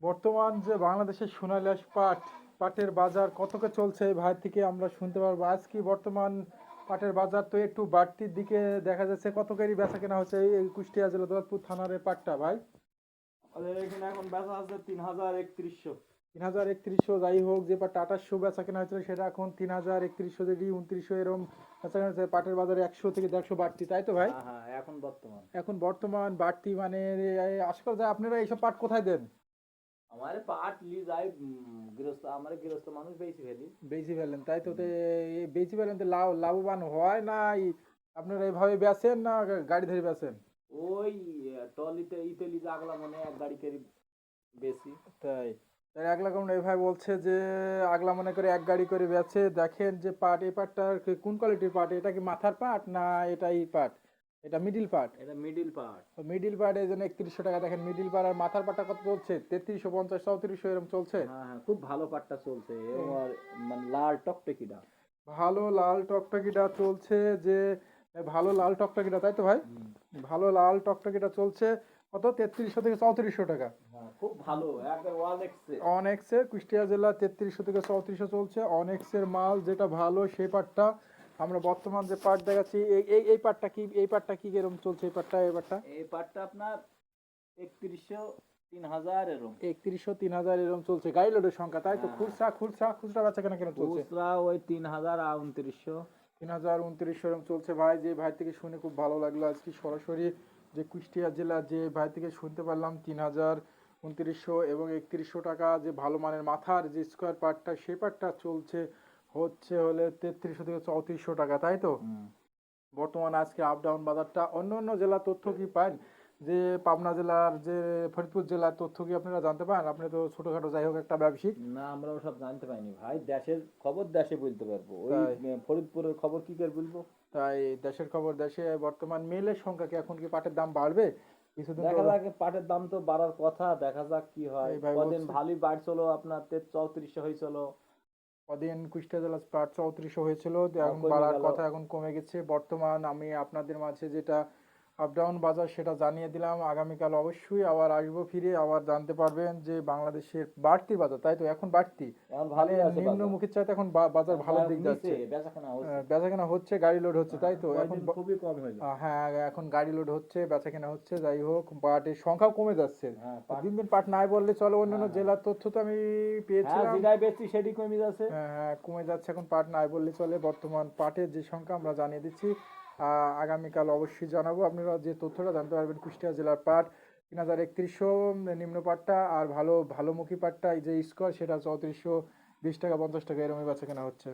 বর্তমান যে বাংলাদেশের সোনালী পাটের বাজার কতকে চলছে এই ভাই থেকে আমরা শুনতে পারবো। আজকে বর্তমান পাটের বাজার তো একটু বাড়তির দিকে দেখা যাচ্ছে। কত কেজি বেচা কেনা হচ্ছে এই কুষ্টিয়া জেলা দৌলতপুর থানার এই পাটটা ভাই? আমাদের এখানে এখন বেচা আছে 3,000 3100। 3,000 3100, যাই হোক যে পাটটা 2800 বেচা কেনা হয়েছিল সেটা এখন 3,000 3100 যেটি 2900 এরকম বেচা কেনা হচ্ছে। পাটের বাজারে 100 থেকে 150 বাড়তি, তাই তো ভাই? হ্যাঁ হ্যাঁ, এখন বর্তমান এখন বর্তমান বাড়তি মানে আশা করা যায় আপনারা এইসব পাট কোথায় দেন? আমার পাট লি যায় গৃহস্থ, আমার গৃহস্থ মানুষ বেশি ফেলি। বেচি ফেলেন, তাই তো? বেচি ফেলেন তো লাভবান হয় না? আপনারা এইভাবে বেচেন না গাড়ি ধরে বেচেন? ওই টলিতে ইতেলি আগলা মনে এক গাড়ি করে বেশি। তাই তাই আগলা কোন এইভাবে বলছে যে আগলা মনে করে এক গাড়ি করে বেচে। দেখেন যে পাট, এই পাটটা কোন কোয়ালিটির পাট? এটা কি মাথার পাট না এটাই পাট? এটা মিডিল পাট। এটা মিডিল পাট। মিডিল পাট এই জন্য 3100 টাকা। দেখেন মিডিল পাট। আর মাথার পাটটা কত চলছে? 3350 3400 এরকম চলছে। হ্যাঁ হ্যাঁ, খুব ভালো পাটটা চলছে এবার, মানে লাল টকটকিটা। ভালো লাল টকটকিটা চলছে যে ভালো লাল টকটকিটা, তাই তো ভাই? ভালো লাল টকটকিটা চলছে কত? 3300 থেকে 3400 টাকা। হ্যাঁ, খুব ভালো একবার ওয়ালেক্সে। অনেক্সের কুষ্টিয়া জেলা 3300 থেকে 3400 চলছে অনেক্সের মাল, যেটা ভালো সেই পাটটা। আমরা বর্তমান যে পাট দেখাচ্ছি এই এই এই পাটটা কি, এই পাটটা কি এরকম চলছে? এই পাটটা, এই পাটটা এই পাটটা আপনার 3100 3000 এরকম। 3100 3000 এরকম চলছে। গাড়ি লোডের সংখ্যা, তাই তো? হ্যাঁ। খুচরা বেচা কেনা কেন চলছে? খুচরা ওই 3000 আর 2900। 3029 এরকম চলছে। ভাই, যে ভাই থেকে শুনে খুব ভালো লাগলো আজকে সরাসরি যে কুষ্টিয়া জেলা যে ভাই থেকে শুনতে পারলাম 3029 এবং 3100 টাকা যে ভালো মানের মাথার যে স্কোয়ার পার্টটা, সেই পার্টটা চলছে হচ্ছে হলে 3300 থেকে 3400 টাকা, তাই তো? বর্তমান আজকে আপ ডাউন বাজারটা অন্য অন্য জেলার তথ্য কি পান? যে পাবনা জেলার, যে ফরিদপুর জেলার তথ্য কি আপনারা জানতে পারেন? আপনি তো ছোটখাটো যাই হোক একটা ব্যবসায়িক। না, আমরা ওসব জানতে পাইনি ভাই। দেশের খবর দেশে বলতে পারবো, ওই তাই ফরিদপুরের খবর কি করে বলবো? তাই দেশের খবর দেশে। বর্তমান মেলের সংখ্যা কি এখন কি পাটের দাম বাড়বে? কিছুদিন তো দেখা যাক, পাটের দাম তো বাড়ার কথা, দেখা যাক কি হয়। এই ভাই কদিন বলছে ভালোই বাড়ছিল, আপনার 3400 হয়েছিল। কদিন কুষ্টিয়া জেলা পাট 3400 হয়েছিল, তো এখন কমে বাড়ার গেল। কথা, এখন কমে গেছে। বর্তমান আমি আপনাদের মাঝে যেটা আপ ডাউন বাজার সেটা জানিয়ে দিলাম। আগামীকাল অবশ্যই আবার আসবো ফিরে, আবার জানতে পারবেন যে বাংলাদেশের বাড়তি বাজার, তাই তো? এখন বাড়তি এখন মানে ভালোই আছে বাজার। নিম্নমুখীর চাইতে এখন বাজার ভালোর দিক নিচে যাচ্ছে। বেচাকেনা হচ্ছে। বেচাকেনা হচ্ছে, গাড়ি লোড হচ্ছে, তাই তো? এখন কয়দিন খুবই কম হইলো। হ্যাঁ, এখন গাড়ি লোড হচ্ছে, বেচাকেনা হচ্ছে। যাই হোক, পাটের সংখ্যাও কমে যাচ্ছে। হ্যাঁ দিন দিন পাট নাই বললে চলে। অন্যান্য হ্যাঁ হ্যাঁ জেলার তথ্য তো আমি হ্যাঁ, পেয়েছিলাম। যেটাই বেচছি সেটি কমে যাচ্ছে। হ্যাঁ হ্যাঁ, কমে যাচ্ছে। এখন পাট নাই বললে চলে। বর্তমান পাটের যে সংখ্যা আমরা জানিয়ে দিচ্ছি। আগামীকাল অবশ্যই জানাবো। আপনারা যে তথ্যটা জানতে পারবেন কুষ্টিয়া জেলার পাট 3031 নিম্ন পাটটা, আর ভালোমুখী পাটটা এই যে স্কোয়ার সেটা 3420 টাকা 50 টাকা এরকমই বেচা কেনা হচ্ছে।